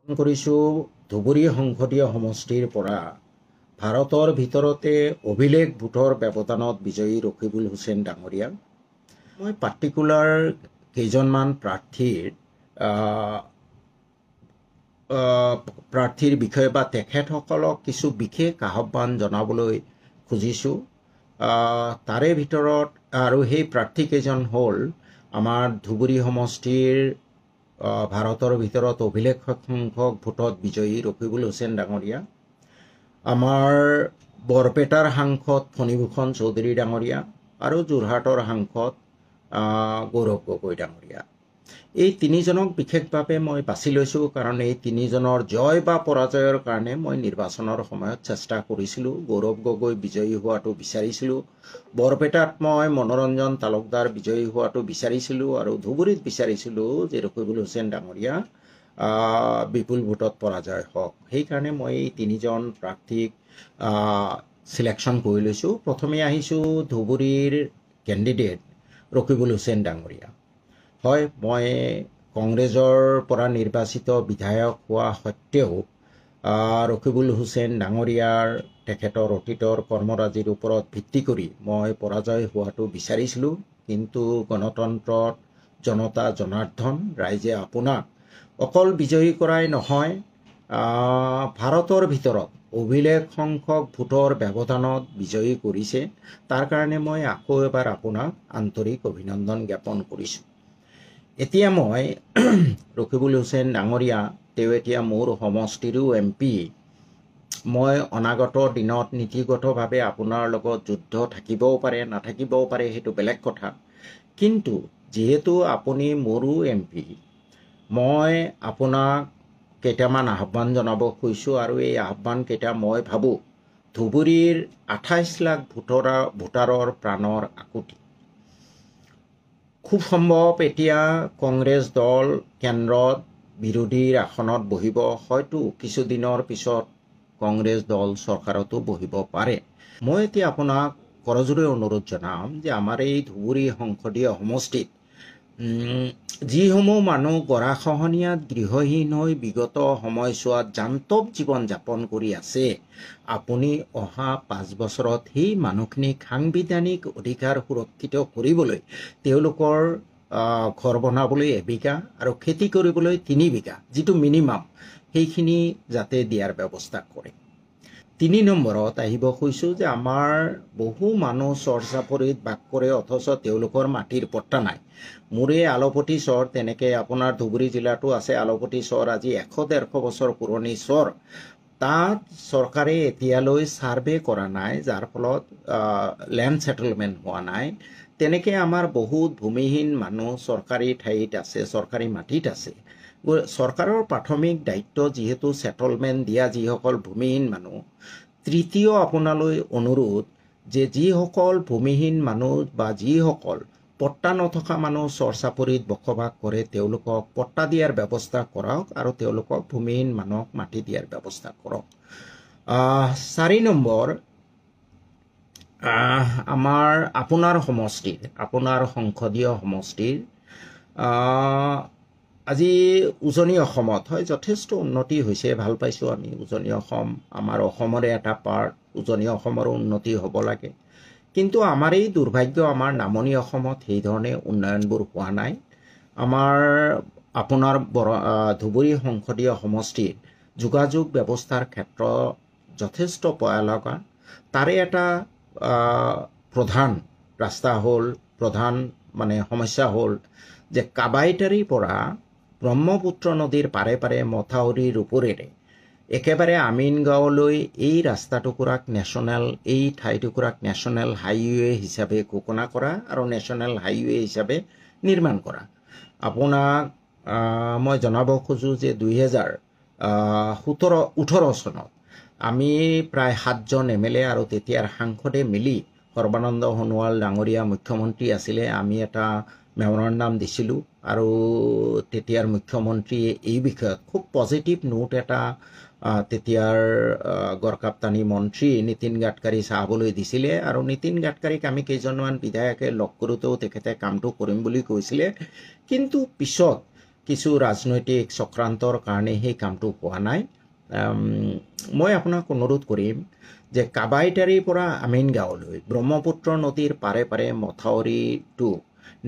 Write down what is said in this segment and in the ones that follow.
কৰিছোঁ ধুবুৰী সংসদীয় সমষ্টিৰ পৰা ভাৰতৰ ভিতৰতে অভিলেখ ভোটৰ ব্যৱধানত বিজয়ী ৰকিবুল হুছেইন ডাঙৰীয়া। মই পাৰ্টিকুলাৰ কেইজনমান প্ৰাৰ্থীৰ বিষয়ে বা তেখেতসকলক কিছু বিশেষ আহ্বান জনাবলৈ খুজিছোঁ। তাৰে ভিতৰত আৰু সেই প্ৰাৰ্থীকেইজন হ'ল আমাৰ ধুবুৰী সমষ্টিৰ ভাৰতৰ ভিতৰত অভিলেখ সংখ্যক ভোটত বিজয়ী ৰকিবুল হুছেইন ডাঙৰীয়া, আমাৰ বৰপেটাৰ সাংসদ ফণীভূষণ চৌধুৰী ডাঙৰীয়া আৰু যোৰহাটৰ সাংসদ গৌৰৱ গগৈ ডাঙৰীয়া। এই তিনিজনক বিশেষভাৱে মই বাছি লৈছোঁ কাৰণ এই তিনিজনৰ জয় বা পৰাজয়ৰ কাৰণে মই নিৰ্বাচনৰ সময়ত চেষ্টা কৰিছিলোঁ। গৌৰৱ গগৈ বিজয়ী হোৱাটো বিচাৰিছিলোঁ, বৰপেটাত মই মনোৰঞ্জন তালুকদাৰ বিজয়ী হোৱাটো বিচাৰিছিলোঁ আৰু ধুবুৰীত বিচাৰিছিলোঁ যে ৰকিবুল হুছেইন ডাঙৰীয়া বিপুল ভোটত পৰাজয় হওক। সেইকাৰণে মই এই তিনিজন প্ৰাৰ্থীক চিলেকশ্যন কৰি লৈছোঁ। প্ৰথমে আহিছোঁ ধুবুৰীৰ কেণ্ডিডেট ৰকিবুল হুছেইন ডাঙৰীয়া। হয়, মই কংগ্ৰেছৰ পৰা নিৰ্বাচিত বিধায়ক হোৱা সত্ত্বেও ৰকিবুল হুছেইন ডাঙৰীয়াৰ তেখেতৰ অতীতৰ কৰ্মৰাজিৰ ওপৰত ভিত্তি কৰি মই পৰাজয় হোৱাটো বিচাৰিছিলোঁ। কিন্তু গণতন্ত্ৰত জনতা জনাৰ্দন, ৰাইজে আপোনাক অকল বিজয়ী কৰাই নহয়, ভাৰতৰ ভিতৰত অভিলেখ সংখ্যক ভোটৰ ব্যৱধানত বিজয়ী কৰিছে। তাৰ কাৰণে মই আকৌ এবাৰ আপোনাক আন্তৰিক অভিনন্দন জ্ঞাপন কৰিছোঁ। এতিয়া মই ৰকিবুল হুছেইন ডাঙৰীয়া, তেওঁ এতিয়া মোৰ সমষ্টিৰো MP। মই অনাগত দিনত নীতিগতভাৱে আপোনাৰ লগত যুদ্ধ থাকিবও পাৰে, নাথাকিবও পাৰে, সেইটো বেলেগ কথা। কিন্তু যিহেতু আপুনি মোৰো MP, মই আপোনাক কেইটামান আহ্বান জনাব খুজিছোঁ আৰু এই আহ্বানকেইটা মই ভাবোঁ ধুবুৰীৰ 28 লাখ ভোটাৰৰ প্ৰাণৰ আকুতি। খুব সম্ভৱ এতিয়া কংগ্ৰেছ দল কেন্দ্ৰত বিৰোধীৰ আসনত বহিব, হয়তো কিছুদিনৰ পিছত কংগ্ৰেছ দল চৰকাৰতো বহিব পাৰে। মই এতিয়া আপোনাক কৰজোৰে অনুৰোধ জনাম যে আমাৰ এই ধুবুৰী সংসদীয় সমষ্টিত যিসমূহ মানুহ গৰাখহনীয়াত গৃহহীন হৈ বিগত সময়ছোৱাত জান্তৱ জীৱন যাপন কৰি আছে, আপুনি অহা 5 বছৰত সেই মানুহখিনিক সাংবিধানিক অধিকাৰ সুৰক্ষিত কৰিবলৈ তেওঁলোকৰ ঘৰ বনাবলৈ 1 বিঘা আৰু খেতি কৰিবলৈ 3 বিঘা, যিটো মিনিমাম, সেইখিনি যাতে দিয়াৰ ব্যৱস্থা কৰে। 3 নম্বৰত আহিব খুজিছোঁ যে আমাৰ বহু মানুহ চৰ চাপৰিত বাস কৰে অথচ তেওঁলোকৰ মাটিৰ পট্টা নাই। মোৰে আলপতি চৰ, তেনেকৈ আপোনাৰ ধুবুৰী জিলাতো আছে আলপতি চৰ, আজি 100-150 বছৰ পুৰণি চৰ। তাত চৰকাৰে এতিয়ালৈ ছাৰ্ভে কৰা নাই, যাৰ ফলত লেণ্ড ছেটেলমেণ্ট হোৱা নাই। তেনেকৈ আমাৰ বহুত ভূমিহীন মানুহ চৰকাৰী ঠাইত আছে, চৰকাৰী মাটিত আছে। চৰকাৰৰ প্ৰাথমিক দায়িত্ব যিহেতু ছেটেলমেণ্ট দিয়া যিসকল ভূমিহীন মানুহ। তৃতীয় আপোনালৈ অনুৰোধ যে যিসকল ভূমিহীন মানুহ বা যিসকল পট্টা নথকা মানুহ চৰ চাপৰিত বসবাস কৰে তেওঁলোকক পট্টা দিয়াৰ ব্যৱস্থা কৰক আৰু তেওঁলোকক ভূমিহীন মানুহক মাটি দিয়াৰ ব্যৱস্থা কৰক। 4 নম্বৰ, আপোনাৰ সমষ্টিৰ, আপোনাৰ সংসদীয় সমষ্টিৰ আজি উজনি অসমত হয় যথেষ্ট উন্নতি হৈছে, ভাল পাইছোঁ আমি। উজনি অসম আমাৰ অসমৰে এটা পাৰ্ট, উজনি অসমৰো উন্নতি হ'ব লাগে। কিন্তু আমাৰ এই দুৰ্ভাগ্য, আমাৰ নামনি অসমত সেইধৰণে উন্নয়নবোৰ হোৱা নাই। আপোনাৰ ধুবুৰী সংসদীয় সমষ্টিৰ যোগাযোগ ব্যৱস্থাৰ ক্ষেত্ৰত যথেষ্ট পয়া লগা। তাৰে এটা প্ৰধান ৰাস্তা হ'ল, প্ৰধান সমস্যা হ'ল যে কাবাইতাৰীৰ পৰা ব্ৰহ্মপুত্ৰ নদীৰ পাৰে পাৰে মথাউৰিৰ ওপৰেৰে একেবাৰে আমিনগাঁৱলৈ এই ৰাস্তাটুকুৰাক এই ঠাইটুকুৰাক নেশ্যনেল হাইৱে হিচাপে ঘোষণা কৰা আৰু নেশ্যনেল হাইৱে হিচাপে নিৰ্মাণ কৰা। আপোনাক মই জনাব খোজোঁ যে 2018 চনত আমি প্ৰায় 7জন MLA আৰু তেতিয়াৰ সাংসদে মিলি, সৰ্বানন্দ সোণোৱাল ডাঙৰীয়া মুখ্যমন্ত্ৰী আছিলে, আমি এটা মেমৰেণ্ডাম দিছিলোঁ আৰু তেতিয়াৰ মুখ্যমন্ত্ৰীয়ে এই বিষয়ত খুব পজিটিভ নোট এটা তেতিয়াৰ গড়কাপ্তানী মন্ত্ৰী নীতিন গাডকাৰী চাহাবলৈ দিছিলে আৰু নীতিন গাডকাৰীক আমি কেইজনমান বিধায়কে লগ কৰোঁতেও তেখেতে কামটো কৰিম বুলি কৈছিলে। কিন্তু পিছত কিছু ৰাজনৈতিক চক্ৰান্তৰ কাৰণে সেই কামটো হোৱা নাই মই আপোনাক অনুৰোধ কৰিম যে কাবাইতাৰীৰ পৰা আমিনগাঁৱলৈ ব্ৰহ্মপুত্ৰ নদীৰ পাৰে পাৰে মথাউৰিটো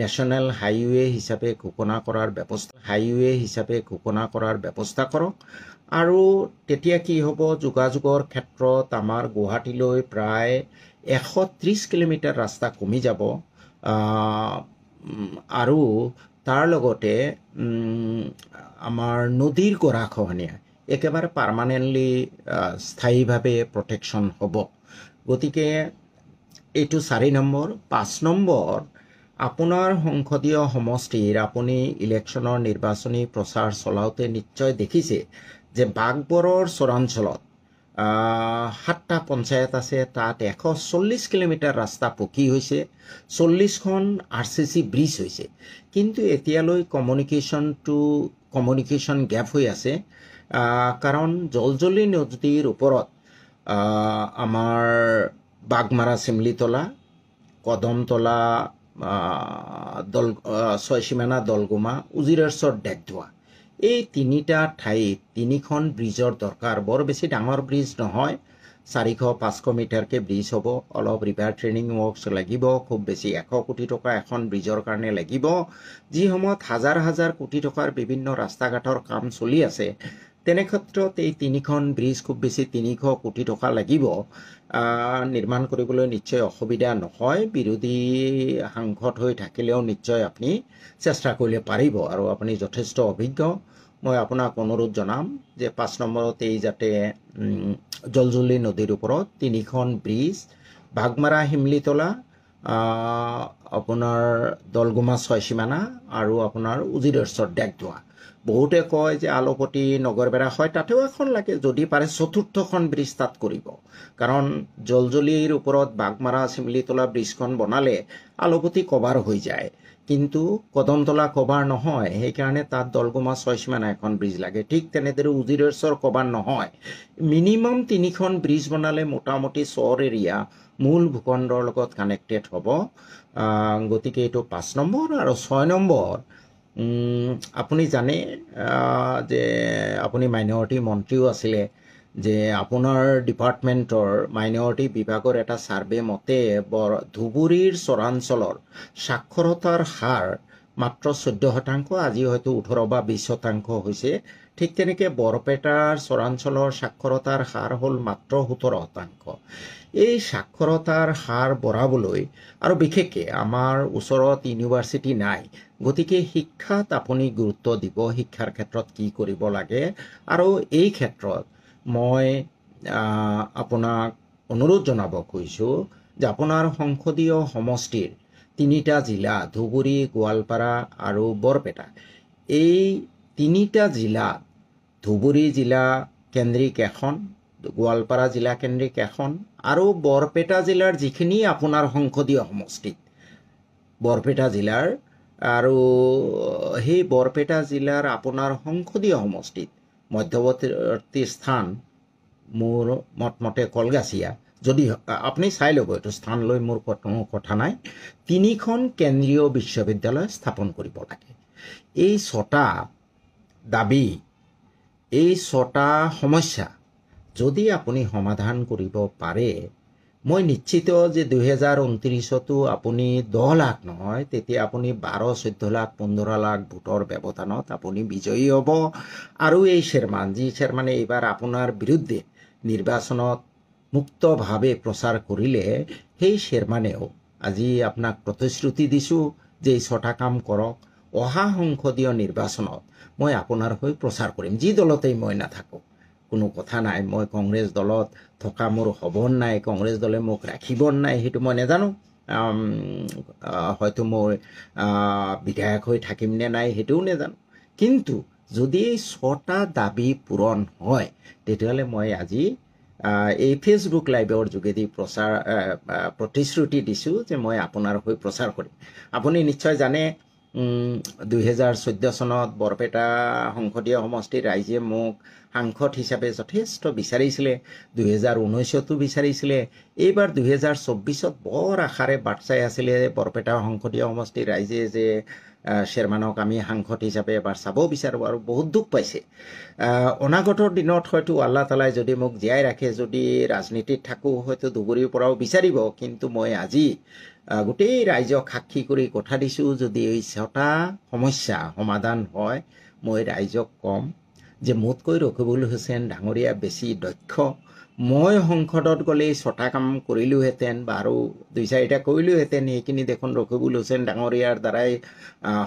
নেশ্যনেল হাইৱে হিচাপে ঘোষণা কৰাৰ ব্যৱস্থা কৰক আৰু তেতিয়া কি হ'ব যোগাযোগৰ ক্ষেত্ৰত আমাৰ গুৱাহাটীলৈ প্ৰায় 130 কিলোমিটাৰ ৰাস্তা কমি যাব আৰু তাৰ লগতে আমাৰ নদীৰ গৰাখহনীয়া একেবাৰে পাৰ্মানেণ্টলি স্থায়ীভাৱে প্ৰটেকশ্যন হ'ব গতিকে এইটো 4 নম্বৰ 5 নম্বৰ আপোনাৰ সংসদীয় সমষ্টিৰ আপুনি ইলেকশ্যনৰ নিৰ্বাচনী প্ৰচাৰ চলাওঁতে নিশ্চয় দেখিছে যে বাগবৰৰ চৰাঞ্চলত 7টা পঞ্চায়ত আছে তাত 140 কিলোমিটাৰ ৰাস্তা পকী হৈছে 40খন RCC ব্ৰিজ হৈছে কিন্তু এতিয়ালৈ কমিউনিকেশ্যন গেপ হৈ আছে কাৰণ জলজলি নদীৰ ওপৰত আমাৰ বাগমাৰা চিমলিতলা কদমতলা ছয়সীমানা দলগুমা উজিৰেশ্বৰ ডেকধোৱা এই তিনিটা ঠাইত 3খন ব্ৰিজৰ দৰকাৰ বৰ বেছি ডাঙৰ ব্ৰিজ নহয় 400-500 মিটাৰকে ব্ৰিজ হ'ব অলপ ৰিভাৰ ট্ৰেইনিং ৱৰ্কছ লাগিব খুব বেছি 100 কোটি টকা এখন ব্ৰিজৰ কাৰণে লাগিব যি সময়ত হাজাৰ কোটি টকাৰ বিভিন্ন ৰাস্তা ঘাটৰ কাম চলি আছে তেনে ক্ষেত্ৰত এই 3খন ব্ৰিজ খুব বেছি 300 কোটি টকা লাগিব নিৰ্মাণ কৰিবলৈ নিশ্চয় অসুবিধা নহয় বিৰোধী সাংসদ হৈ থাকিলেও নিশ্চয় আপুনি চেষ্টা কৰিলে পাৰিব আৰু আপুনি যথেষ্ট অভিজ্ঞ মই আপোনাক অনুৰোধ জনাম যে 5 নম্বৰত এই যাতে জলজলি নদীৰ ওপৰত 3খন ব্ৰিজ বাগমাৰা হিমলিতলা আপোনাৰ দলগুমা ছয়সীমানা আৰু আপোনাৰ উজিৰেশ্বৰ ডেকধোৱা বহুতে কয় যে আলপতি নগৰবেৰা হয় তাতেও এখন লাগে যদি পাৰে 4ৰ্থখন ব্ৰিজ তাত কৰিব কাৰণ জলজলিৰ ওপৰত বাগমাৰা চিমলিতলা ব্ৰিজখন বনালে আলপতি কভাৰ হৈ যায় কিন্তু কদমতলা কভাৰ নহয় সেইকাৰণে তাত দলগুমা ছয়সীমানা এখন ব্ৰিজ লাগে ঠিক তেনেদৰে উজিৰেশ্বৰ কভাৰ নহয় মিনিমাম 3খন ব্ৰিজ বনালে মোটামুটি চহৰ এৰিয়া মূল ভূখণ্ডৰ লগত কানেক্টেড হ'ব গতিকে এইটো 5 নম্বৰ আৰু 6 নম্বৰ আপুনি জানে যে আপুনি মাইনৰিটি মন্ত্ৰীও আছিলে যে আপোনাৰ ডিপাৰ্টমেণ্টৰ মাইনৰিটি বিভাগৰ এটা সাৰ্ভে মতে ধুবুৰীৰ চৰাঞ্চলৰ সাক্ষৰতাৰ হাৰ মাত্ৰ 14% আজি হয়তো 18 বা 20% হৈছে ঠিক তেনেকে বৰপেটাৰ চৰাঞ্চলৰ সাক্ষৰতাৰ হাৰ হ'ল মাত্ৰ 17%। এই সাক্ষৰতাৰ হাৰ বঢ়াবলৈ আৰু বিশেষকৈ আমাৰ ওচৰত ইউনিভাৰ্চিটি নাই গতিকে শিক্ষাত আপুনি গুৰুত্ব দিব শিক্ষাৰ ক্ষেত্ৰত কি কৰিব লাগে আৰু এই ক্ষেত্ৰত মই আপোনাক অনুৰোধ জনাব খুজিছোঁ যে আপোনাৰ সংসদীয় সমষ্টিৰ 3টা জিলা ধুবুৰী গোৱালপাৰা আৰু বৰপেটা এই 3টা জিলাত ধুবুৰী জিলা কেন্দ্ৰিক এখন গোৱালপাৰা জিলা কেন্দ্ৰিক এখন আৰু বৰপেটা জিলাৰ যিখিনি আপোনাৰ সংসদীয় সমষ্টিত বৰপেটা জিলাৰ আৰু সেই বৰপেটা জিলাৰ আপোনাৰ সংসদীয় সমষ্টিত মধ্যৱৰ্তী স্থান মোৰ মতে কলগাছিয়া যদি আপুনি চাই ল'ব এইটো স্থান লৈ মোৰ কোনো কথা নাই 3খন কেন্দ্ৰীয় বিশ্ববিদ্যালয় স্থাপন কৰিব লাগে এই 6টা দাবী এই 6টা সমস্যা যদি আপুনি সমাধান কৰিব পাৰে মই নিশ্চিত যে 2029তো আপুনি 10 লাখ নহয় তেতিয়া আপুনি 12-14 লাখ 15 লাখ ভোটৰ ব্যৱধানত আপুনি বিজয়ী হ'ব আৰু এই চেয়াৰমেনে এইবাৰ আপোনাৰ বিৰুদ্ধে নিৰ্বাচনত মুক্তভাৱে প্ৰচাৰ কৰিলে সেই চেয়াৰমেনেও আজি আপোনাক প্ৰতিশ্ৰুতি দিছোঁ যে এই 6টা কাম কৰক অহা সংসদীয় নিৰ্বাচনত মই আপোনাৰ হৈ প্ৰচাৰ কৰিম যি দলতেই মই নাথাকোঁ কোনো কথা নাই মই কংগ্ৰেছ দলত থকা মোৰ খবৰ নাই কংগ্ৰেছ দলে মোক ৰাখিব নাই সেইটো মই নাজানো হয়তো মই বিধায়ক হৈ থাকিম নে নাই সেইটোও নাজানো কিন্তু যদি এই 6টা দাবী পূৰণ হয় তেতিয়াহ'লে মই আজি এই ফেচবুক লাইভৰ যোগেদি প্ৰতিশ্ৰুতি দিছোঁ যে মই আপোনাৰ হৈ প্ৰচাৰ কৰিম আপুনি নিশ্চয় জানে 2014 চনত বৰপেটা সংসদীয় সমষ্টিৰ ৰাইজে মোক সাংসদ হিচাপে যথেষ্ট বিচাৰিছিলে, 2019তো বিচাৰিছিলে, এইবাৰ 2024ত বৰ আশাৰে বাট চাই আছিলে বৰপেটা সংসদীয় সমষ্টিৰ ৰাইজে যে শ্বেৰমানক আমি সাংসদ হিচাপে এবাৰ চাব বিচাৰোঁ, আৰু বহুত দুখ পাইছে। অনাগতৰ দিনত হয়তো আল্লাহ তালাই যদি মোক জীয়াই ৰাখে, যদি ৰাজনীতিত থাকোঁ, হয়তো ধুবুৰীৰ পৰাও বিচাৰিব। কিন্তু মই আজি গোটেই ৰাইজক সাক্ষী কৰি কথা দিছোঁ, যদি এই 6টা সমস্যা সমাধান হয়, মই ৰাইজক ক'ম যে মোতকৈ ৰকিবুল হুছেইন ডাঙৰীয়া বেছি দক্ষ। মই সংসদত গ'লেই 6টা কাম কৰিলোহেঁতেন বা আৰু 2-4টা কৰিলোহেঁতেন। এইখিনি দেখোন ৰকিবুল হুছেইন ডাঙৰীয়াৰ দ্বাৰাই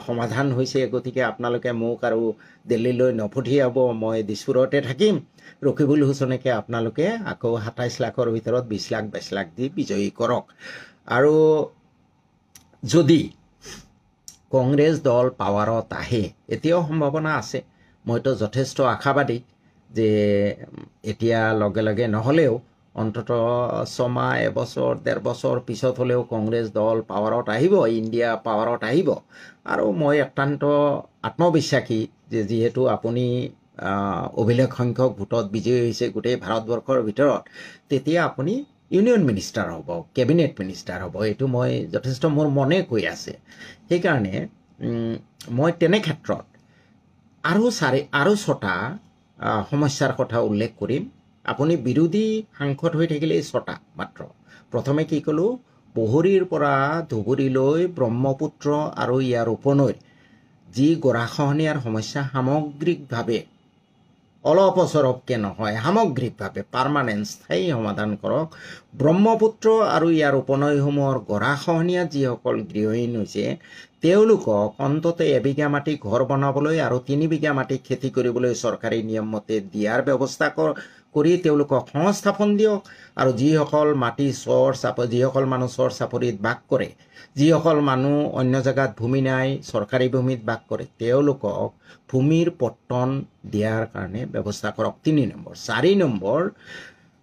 সমাধান হৈছে। গতিকে আপোনালোকে মোক আৰু দিল্লীলৈ নপঠিয়াব, মই দিছপুৰতে থাকিম। ৰকিবুল হুছেইনকে আপোনালোকে আকৌ 27 লাখৰ ভিতৰত 20 লাখ 22 লাখ দি বিজয়ী কৰক। আৰু যদি কংগ্ৰেছ দল পাৱাৰত আহে, এতিয়াও সম্ভাৱনা আছে, মইতো যথেষ্ট আশাবাদী যে এতিয়া লগে লগে নহ'লেও অন্তত 6 মাহ, 1 বছৰ, 1.5 বছৰ পিছত হ'লেও কংগ্ৰেছ দল পাৱাৰত আহিব, ইণ্ডিয়া পাৱাৰত আহিব। আৰু মই অত্যন্ত আত্মবিশ্বাসী যে যিহেতু আপুনি অভিলেখ সংখ্যক ভোটত বিজয়ী হৈছে গোটেই ভাৰতবৰ্ষৰ ভিতৰত, তেতিয়া আপুনি ইউনিয়ন মিনিষ্টাৰ হ'ব, কেবিনেট মিনিষ্টাৰ হ'ব। এইটো মই যথেষ্ট মোৰ মনে কৈ আছে। সেইকাৰণে মই তেনে ক্ষেত্ৰত আৰু 6টা সমস্যাৰ কথা উল্লেখ কৰিম। আপুনি বিৰোধী সাংসদ হৈ থাকিলেই 6টা মাত্ৰ। প্ৰথমে কি ক'লোঁ, বহৰীৰ পৰা ধুবুৰীলৈ ব্ৰহ্মপুত্ৰ আৰু ইয়াৰ উপনৈৰ যি গৰাখহনীয়াৰ সমস্যা সামগ্ৰিকভাৱে, অলপ অচৰপকৈ নহয়, সামগ্ৰিকভাৱে পাৰ্মানেণ্ট স্থায়ী সমাধান কৰক। ব্ৰহ্মপুত্ৰ আৰু ইয়াৰ উপনৈসমূহৰ গৰাখহনীয়াত যিসকল গৃহহীন হৈছে তেওঁলোকক অন্তত 1 বিঘা মাটি ঘৰ বনাবলৈ আৰু 3 বিঘা মাটি খেতি কৰিবলৈ চৰকাৰী নিয়ম মতে দিয়াৰ ব্যৱস্থা কৰি তেওঁলোকক সংস্থাপন দিয়ক। আৰু যিসকল মানুহ চৰ চাপৰিত বাস কৰে, যিসকল মানুহ অন্য জেগাত ভূমি নাই, চৰকাৰী ভূমিত বাস কৰে, তেওঁলোকক ভূমিৰ পট্টন দিয়াৰ কাৰণে ব্যৱস্থা কৰক। 3 নম্বৰ। 4 নম্বৰ,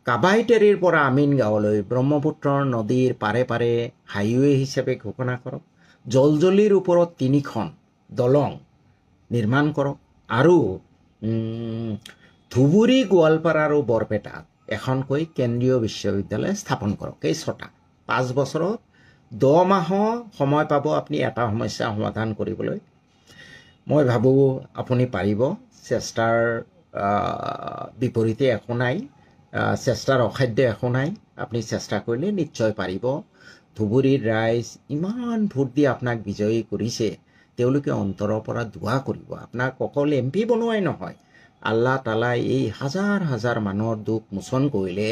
কাবাইতেৰীৰ পৰা আমিন গাঁৱলৈ ব্ৰহ্মপুত্ৰৰ নদীৰ পাৰে পাৰে হাইৱে হিচাপে ঘোষণা কৰক। জলজলিৰ ওপৰত 3খন দলং নিৰ্মাণ কৰক। আৰু ধুবুৰী, গোৱালপাৰা আৰু বৰপেটাত এখনকৈ কেন্দ্ৰীয় বিশ্ববিদ্যালয় স্থাপন কৰক। এই 6টা। 5 বছৰত 10 মাহ সময় পাব আপুনি এটা সমস্যা সমাধান কৰিবলৈ। মই ভাবোঁ আপুনি পাৰিব। চেষ্টাৰ বিপৰীতে একো নাই, চেষ্টাৰ অসাধ্য একো নাই। আপুনি চেষ্টা কৰিলে নিশ্চয় পাৰিব। ধুবুৰীৰ ৰাইজ ইমান ভোট দি আপোনাক বিজয়ী কৰিছে, তেওঁলোকে অন্তৰৰ পৰা দুৱা কৰিব। আপোনাক অকল MP বনোৱাই নহয়, আল্লাহ তালাই এই হাজাৰ হাজাৰ মানুহৰ দুখ মোচন কৰিলে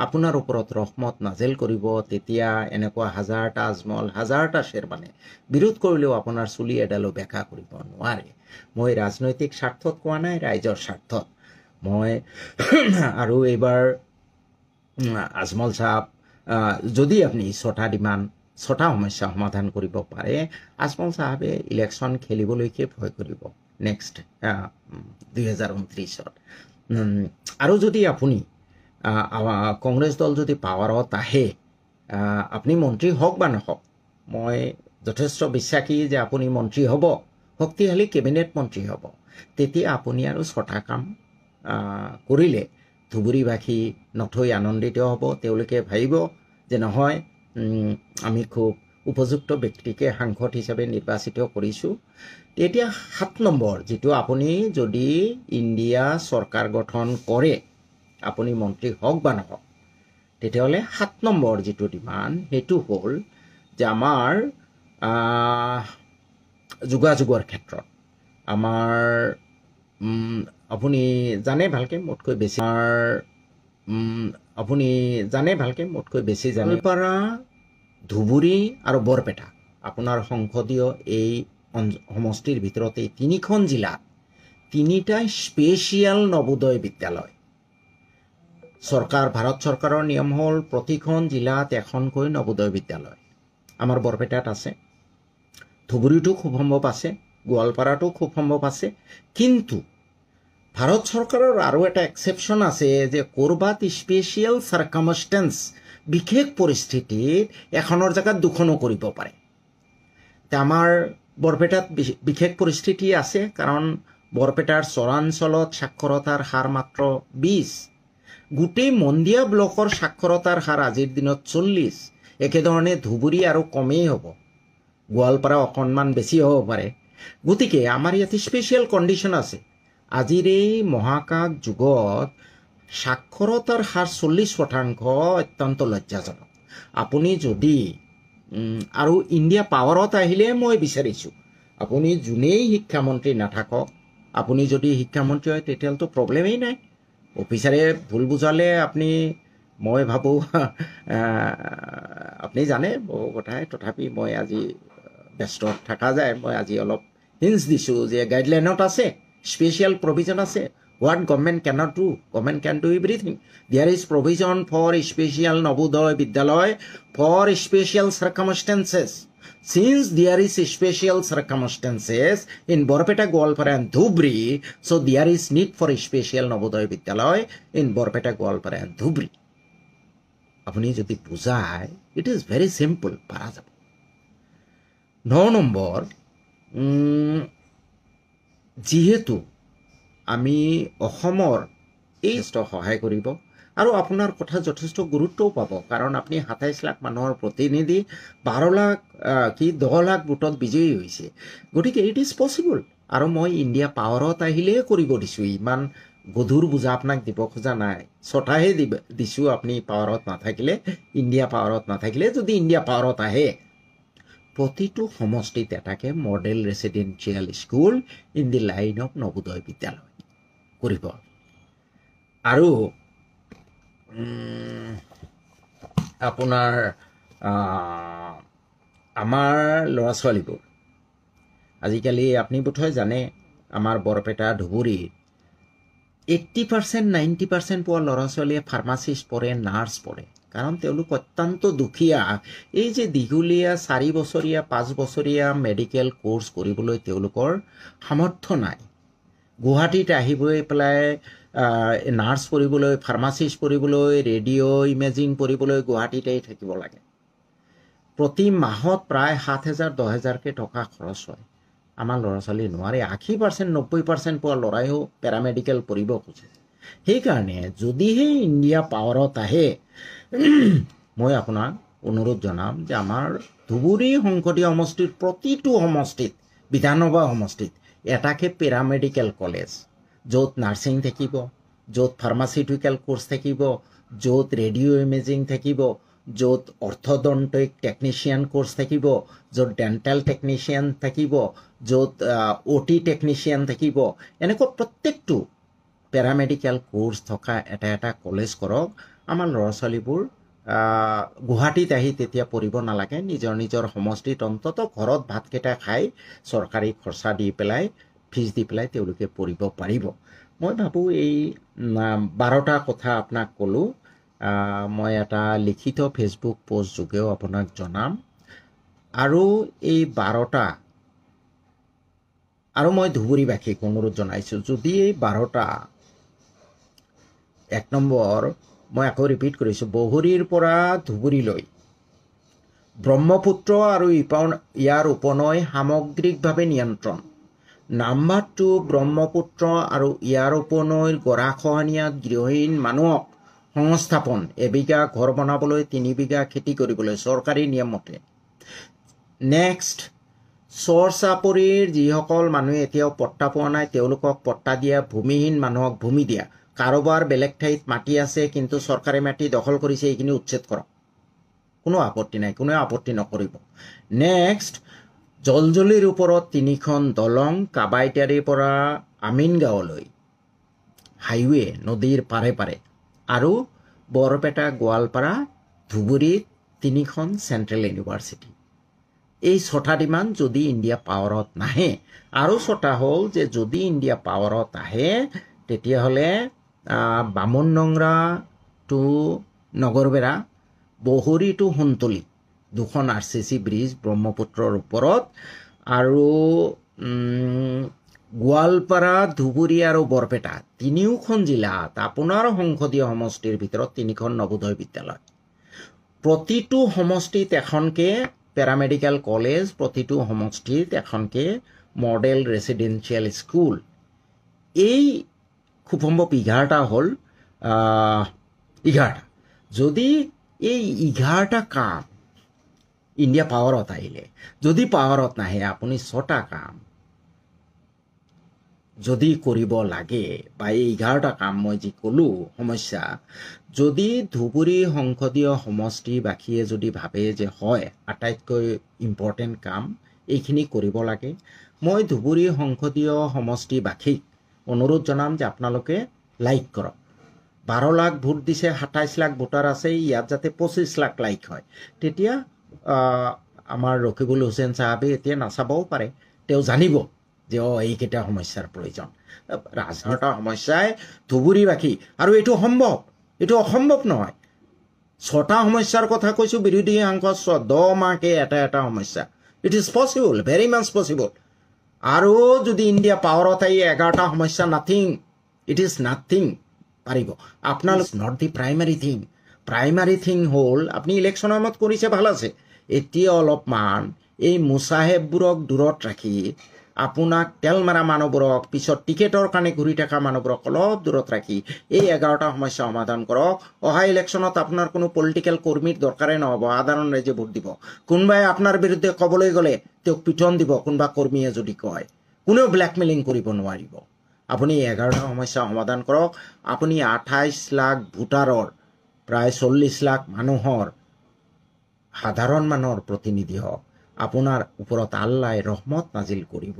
আপোনাৰ ওপৰত ৰহমত নাজেল কৰিব। তেতিয়া এনেকুৱা 1000টা আজমল, 1000টা শ্বেৰমানে বিৰোধ কৰিলেও আপোনাৰ চুলি এডালো বেকা কৰিব নোৱাৰে। মই ৰাজনৈতিক স্বাৰ্থত কোৱা নাই, ৰাইজৰ স্বাৰ্থত মই আৰু এইবাৰ আজমল চাহাব, যদি আপুনি 6টা সমস্যা সমাধান কৰিব পাৰে, আজমল চাহাবে ইলেকশ্যন খেলিবলৈকে ভয় কৰিব নেক্সট 2029ত। আৰু যদি আপুনি কংগ্ৰেছ দল যদি পাৱাৰত আহে, আপুনি মন্ত্ৰী হওক বা নহওক, মই যথেষ্ট বিশ্বাসী যে আপুনি মন্ত্ৰী হ'ব, শক্তিশালী কেবিনেট মন্ত্ৰী হ'ব। তেতিয়া আপুনি আৰু 6টা কাম কৰিলে ধুবুৰীবাসী নথৈ আনন্দিত হ'ব। তেওঁলোকে ভাবিব যে নহয়, আমি খুব উপযুক্ত ব্যক্তিকে সাংসদ হিচাপে নিৰ্বাচিত কৰিছোঁ। তেতিয়া 7 নম্বৰ, যিটো আপুনি যদি ইণ্ডিয়া চৰকাৰ গঠন কৰে, আপুনি মন্ত্ৰী হওক বা নহওক, তেতিয়াহ'লে 7 নম্বৰ যিটো ডিমাণ্ড, সেইটো হ'ল যে আমাৰ যোগাযোগৰ ক্ষেত্ৰত আমাৰ আপুনি জানে ভালকৈ মোতকৈ বেছি জানে। গোৱালপাৰা, ধুবুৰী আৰু বৰপেটা আপোনাৰ সংসদীয় এই সমষ্টিৰ ভিতৰত এই 3খন জিলাত 3টা স্পেচিয়েল নবোদয় বিদ্যালয়। ভাৰত চৰকাৰৰ নিয়ম হ'ল প্ৰতিখন জিলাত এখনকৈ নবোদয় বিদ্যালয়। আমাৰ বৰপেটাত আছে, ধুবুৰীতো খুব সম্ভৱ আছে, গোৱালপাৰাতো খুব সম্ভৱ আছে। কিন্তু ভাৰত চৰকাৰৰ আৰু এটা এক্সেপশ্যন আছে যে ক'ৰবাত স্পেচিয়েল চাৰ্কামষ্টেঞ্চ, বিশেষ পৰিস্থিতিত এখনৰ জেগাত 2খনো কৰিব পাৰে। আমাৰ বৰপেটাত বিশেষ পৰিস্থিতি আছে, কাৰণ বৰপেটাৰ চৰাঞ্চলত সাক্ষৰতাৰ হাৰ মাত্ৰ 20। গোটেই মন্দিয়া ব্লকৰ সাক্ষৰতাৰ হাৰ আজিৰ দিনত 40। একেধৰণে ধুবুৰী আৰু কমেই হ'ব, গোৱালপাৰা অকণমান বেছি হ'ব পাৰে। গতিকে আমাৰ ইয়াতে স্পেচিয়েল কণ্ডিশ্যন আছে। আজিৰ এই মহাকাশ যুগত সাক্ষৰতাৰ হাৰ 40% অত্যন্ত লজ্জাজনক। আপুনি যদি আৰু ইণ্ডিয়া পাৱাৰত আহিলে মই বিচাৰিছোঁ আপুনি যোনেই শিক্ষামন্ত্ৰী নাথাকক, আপুনি যদি শিক্ষামন্ত্ৰী হয় তেতিয়াহ'লেতো প্ৰব্লেমেই নাই। অফিচাৰে ভুল বুজালে আপুনি, মই ভাবোঁ আপুনি জানে বহু কথাই, তথাপি মই আজি ব্যস্ত থকা যায়, মই আজি অলপ হিন্টছ দিছোঁ যে গাইডলাইনত আছে, স্পেচিয়েল প্ৰভিজন আছে। What government cannot do? Government can do everything. There is provision for special Navodaya Vidyalaya for special circumstances. Since there is special circumstances in Borpeta, Goalpara and Dhubri, so there is need for a special Navodaya Vidyalaya in Borpeta, Goalpara and Dhubri. Apuni jodi bujhai, it is very simple. Para jabo. 9 number, jihetu আমি অসমৰ এই সহায় কৰিব আৰু আপোনাৰ কথা যথেষ্ট গুৰুত্বও পাব, কাৰণ আপুনি 27 লাখ মানুহৰ প্ৰতিনিধি, 12 লাখ 10 লাখ ভোটত বিজয়ী হৈছে। গতিকে ইট ইজ পচিবল। আৰু মই ইণ্ডিয়া পাৱাৰত আহিলেই কৰিব দিছোঁ, ইমান গধুৰ বোজা আপোনাক দিব খোজা নাই। 6টাহে দিছোঁ, আপুনি পাৱাৰত নাথাকিলে, ইণ্ডিয়া পাৱাৰত নাথাকিলে যদি ইণ্ডিয়া পাৱাৰত আহে প্ৰতিটো সমষ্টিত এটাকে model residential school in the line of Navodaya বিদ্যালয় কৰিব। আৰু আপোনাৰ আমাৰ ল'ৰা ছোৱালীবোৰ আজিকালি আপুনি বোধহয় জানে, আমাৰ বৰপেটা ধুবুৰীত 80% 90% পোৱা ল'ৰা ছোৱালীয়ে ফাৰ্মাচিষ্ট পঢ়ে, নাৰ্ছ পঢ়ে, কাৰণ তেওঁলোক অত্যন্ত দুখীয়া। এই যে দীঘলীয়া 4 বছৰীয়া 5 বছৰীয়া মেডিকেল কোৰ্ছ কৰিবলৈ তেওঁলোকৰ সামৰ্থ্য নাই। গুৱাহাটীত আহিবই পেলাই নাৰ্ছ পঢ়িবলৈ, ফাৰ্মাচিষ্ট পঢ়িবলৈ, ৰেডিঅ' ইমেজিং পঢ়িবলৈ গুৱাহাটীতেই থাকিব লাগে। প্ৰতি মাহত প্ৰায় 7,000 10,000কে টকা খৰচ হয়। আমাৰ ল'ৰা ছোৱালী নোৱাৰে। 80% 90% পোৱা ল'ৰাইও পেৰামেডিকেল পঢ়িব খোজে। সেইকাৰণে যদিহে ইণ্ডিয়া পাৱাৰত আহে, মই আপোনাক অনুৰোধ জনাম যে আমাৰ ধুবুৰী সংসদীয় সমষ্টিৰ প্ৰতিটো সমষ্টিত, বিধানসভা সমষ্টিত এটাকে পেৰামেডিকেল কলেজ, য'ত নাৰ্ছিং থাকিব, য'ত ফাৰ্মাচিউটিকেল কোৰ্ছ থাকিব, য'ত ৰেডিঅ' ইমেজিং থাকিব, য'ত অৰ্থডণ্টিক টেকনিচিয়ান কোৰ্ছ থাকিব, য'ত ডেণ্টেল টেকনিচিয়ান থাকিব, য'ত OT টেকনিচিয়ান থাকিব, এনেকুৱা প্ৰত্যেকটো পেৰামেডিকেল কোৰ্ছ থকা এটা কলেজ কৰক। আমাৰ ল'ৰা ছোৱালীবোৰ গুৱাহাটীত আহি তেতিয়া পঢ়িব নালাগে, নিজৰ নিজৰ সমষ্টিত অন্তত ঘৰত ভাতকেইটা খাই চৰকাৰী খৰচা দি পেলাই, ফিজ দি পেলাই তেওঁলোকে পঢ়িব পাৰিব। মই ভাবোঁ এই 12টা কথা আপোনাক ক'লোঁ। মই এটা লিখিত ফেচবুক পোষ্ট যোগেও আপোনাক জনাম। আৰু এই 12টা, আৰু মই ধুবুৰীবাসীক অনুৰোধ জনাইছোঁ, যদি এই 12টা, 1 নম্বৰ মই আকৌ ৰিপিট কৰিছোঁ, বহৰীৰ পৰা ধুবুৰীলৈ ব্ৰহ্মপুত্ৰ আৰু ইয়াৰ উপনৈ সামগ্ৰিকভাৱে নিয়ন্ত্ৰণ। নাম্বাৰ 2, ব্ৰহ্মপুত্ৰ আৰু ইয়াৰ উপনৈৰ গৰাখহনীয়াত গৃহহীন মানুহক সংস্থাপন, এবিঘা ঘৰ বনাবলৈ 3 বিঘা খেতি কৰিবলৈ চৰকাৰী নিয়ম মতে। নেক্সট, চৰ চাপৰিৰ যিসকল মানুহে এতিয়াও পট্টা পোৱা নাই তেওঁলোকক পট্টা দিয়া, ভূমিহীন মানুহক ভূমি দিয়া। কাৰোবাৰ বেলেগ ঠাইত মাটি আছে কিন্তু চৰকাৰী মাটি দখল কৰিছে, এইখিনি উচ্ছেদ কৰক, কোনো আপত্তি নাই, কোনেও আপত্তি নকৰিব। নেক্সট, জলজুলিৰ ওপৰত 3খন দলং, কাবাইটাৰীৰ পৰা আমিনগাঁৱলৈ হাইৱে নদীৰ পাৰে পাৰে, আৰু বৰপেটা গোৱালপাৰা ধুবুৰীত 3খন চেণ্ট্ৰেল ইউনিভাৰ্চিটি। এই 6টা ডিমাণ্ড যদি ইণ্ডিয়া পাৱাৰত নাহে। আৰু 6টা হ'ল যে যদি ইণ্ডিয়া পাৱাৰত আহে তেতিয়াহ'লে বামুণডংৰা টু নগৰবেৰা, বহৰী টু সোণতলী 2খন RCC ব্ৰিজ ব্ৰহ্মপুত্ৰৰ ওপৰত, আৰু গোৱালপাৰা, ধুবুৰী আৰু বৰপেটা 3খন জিলাত আপোনাৰ সংসদীয় সমষ্টিৰ ভিতৰত 3খন নবোদয় বিদ্যালয়। প্ৰতিটো সমষ্টিত এখনকে প্যাৰামেডিকেল কলেজ, প্ৰতিটো সমষ্টিত এখনকৈ মডেল ৰেচিডেঞ্চিয়েল স্কুল। এই খুব সম্ভৱ 11টা হ'ল। 11টা যদি এই 11টা কাম ইণ্ডিয়া পাৱাৰত আহিলে, যদি পাৱাৰত নাহে আপুনি 6টা কাম যদি কৰিব লাগে, বা এই 11টা কাম মই যি ক'লোঁ সমস্যা, যদি ধুবুৰী সংসদীয় সমষ্টিবাসীয়ে যদি ভাবে যে হয় আটাইতকৈ ইম্পৰ্টেণ্ট কাম এইখিনি কৰিব লাগে, মই ধুবুৰী সংসদীয় সমষ্টিবাসীক অনুৰোধ জনাম যে আপোনালোকে লাইক কৰক। 12 লাখ ভোট দিছে, 27 লাখ ভোটাৰ আছে, ইয়াত যাতে 25 লাখ লাইক হয়। তেতিয়া আমাৰ ৰকিবুল হুছেইন চাহাবে এতিয়া নাচাবও পাৰে, তেওঁ জানিব যে এইকেইটা সমস্যাৰ প্ৰয়োজন। ৰাজনৈতিক সমস্যাই ধুবুৰীবাসী, আৰু এইটো সম্ভৱ, এইটো অসম্ভৱ নহয়। 6টা সমস্যাৰ কথা কৈছোঁ, বিৰোধী সাংসদ 10 মাহকে এটা সমস্যা। It is possible, very much possible. আৰু যদি ইণ্ডিয়া পাৱাৰত আহি 11টা সমস্যা, নাথিং, ইট ইজ নাথিং পাৰিব। আপোনালোক not the primary thing. Primary thing হ'ল আপুনি ইলেকশ্যনৰ সময়ত কৰিছে ভাল আছে, এতিয়া অলপমান এই মুচাহেববোৰক দূৰত ৰাখি, আপোনাক তেল মাৰা মানুহবোৰক, পিছত টিকেটৰ কাৰণে ঘূৰি থকা মানুহবোৰক অলপ দূৰত ৰাখি এই 11টা সমস্যা সমাধান কৰক। অহা ইলেকশ্যনত আপোনাৰ কোনো পলিটিকেল কৰ্মীৰ দৰকাৰেই নহ'ব, সাধাৰণ ৰাইজে ভোট দিব। কোনোবাই আপোনাৰ বিৰুদ্ধে ক'বলৈ গ'লে তেওঁক পিটন দিব, কোনোবা কৰ্মীয়ে যদি কয়। কোনেও ব্লেকমেইলিং কৰিব নোৱাৰিব। আপুনি 11টা সমস্যা সমাধান কৰক। আপুনি 28 লাখ ভোটাৰৰ, প্ৰায় 40 লাখ মানুহৰ, সাধাৰণ মানুহৰ প্ৰতিনিধি হওক। আপোনাৰ ওপৰত আল্লাই ৰহমত নাজিল কৰিব।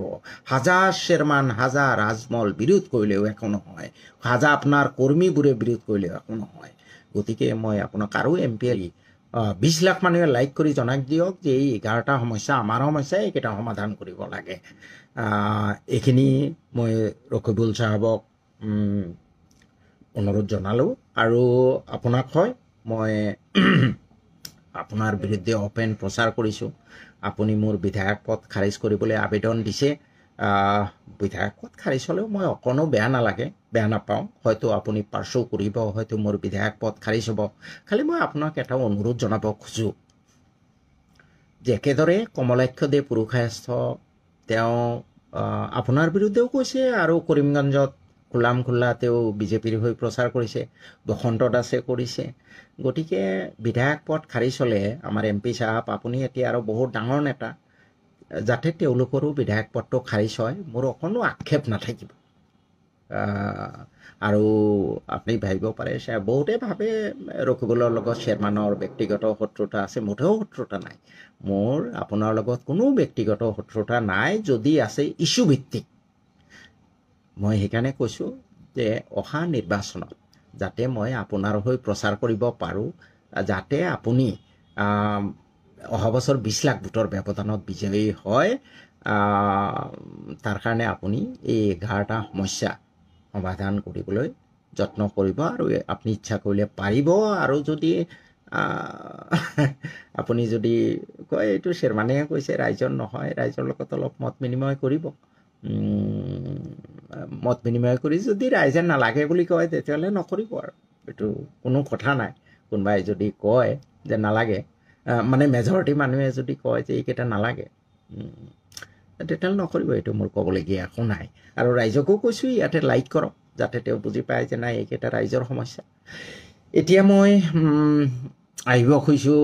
হাজাৰ শ্বেৰমান, হাজাৰ আজমল বিৰোধ কৰিলেও একো নহয়, হাজাৰ আপোনাৰ কৰ্মীবোৰে বিৰোধ কৰিলেও একো নহয়। গতিকে মই আপোনাক আৰু MP 20 লাখ মানুহে লাইক কৰি জনাই দিয়ক যে এই 11টা সমস্যা আমাৰ সমস্যা, এইকেইটা সমাধান কৰিব লাগে। এইখিনি মই ৰকিবুল চাহাবক অনুৰোধ জনালোঁ। আৰু আপোনাক হয় মই আপোনাৰ বিৰুদ্ধে অপেন প্ৰচাৰ কৰিছোঁ। আপুনি মোৰ বিধায়ক পদ খাৰিজ কৰিবলৈ আবেদন দিছে। বিধায়ক পদ খাৰিজ হ'লেও মই অকণো বেয়া নালাগে, বেয়া নাপাওঁ। হয়তো আপুনি পাৰ্চু কৰিব, হয়তো মোৰ বিধায়ক পদ খাৰিজ হ'ব। খালি মই আপোনাক এটা অনুৰোধ জনাব খোজোঁ যে একেদৰে কমলাক্ষদেৱ পুৰুষায়স্থ তেওঁ আপোনাৰ বিৰুদ্ধেও কৈছে, আৰু কৰিমগঞ্জত খোলাম খোলা তেওঁ বিজেপিৰ হৈ প্ৰচাৰ কৰিছে, বসন্ত দাসে কৰিছে। গতিকে বিধায়ক পদ খাৰিজ হ'লে আমাৰ MP চাহাব, আপুনি এতিয়া আৰু বহুত ডাঙৰ নেতা, যাতে তেওঁলোকৰো বিধায়ক পদটো খাৰিজ হয়, মোৰ অকণো আক্ষেপ নাথাকিব। আৰু আপুনি ভাবিব পাৰে, বহুতে ভাবে ৰকিবুলৰ লগত চেয়াৰমেনৰ ব্যক্তিগত শত্ৰুতা আছে। মুঠেও শত্ৰুতা নাই মোৰ, আপোনাৰ লগত কোনো ব্যক্তিগত শত্ৰুতা নাই। যদি আছে ইছ্যু ভিত্তিক। মই সেইকাৰণে কৈছোঁ যে অহা নিৰ্বাচনত যাতে মই আপোনাৰ হৈ প্ৰচাৰ কৰিব পাৰোঁ, যাতে আপুনি অহা বছৰ 20 লাখ ভোটৰ ব্যৱধানত বিজয়ী হয়। তাৰ কাৰণে আপুনি এই 11টা সমস্যা সমাধান কৰিবলৈ যত্ন কৰিব, আৰু আপুনি ইচ্ছা কৰিলে পাৰিব। আৰু যদি আপুনি যদি কয় এইটো শ্বেৰমানেহে কৈছে, ৰাইজৰ নহয়, ৰাইজৰ লগত অলপ মত বিনিময় কৰিব। মত বিনিময় কৰি যদি ৰাইজে নালাগে বুলি কয়, তেতিয়াহ'লে নকৰিব। আৰু এইটো কোনো কথা নাই। কোনোবাই যদি কয় যে নালাগে, মানে মেজৰিটি মানুহে যদি কয় যে এইকেইটা নালাগে, তেতিয়াহ'লে নকৰিব। এইটো মোৰ ক'বলগীয়া একো নাই। আৰু ৰাইজকো কৈছোঁ ইয়াতে লাইক কৰক, যাতে তেওঁ বুজি পায় যে নাই এইকেইটা ৰাইজৰ সমস্যা। এতিয়া মই আহিব খুজিছোঁ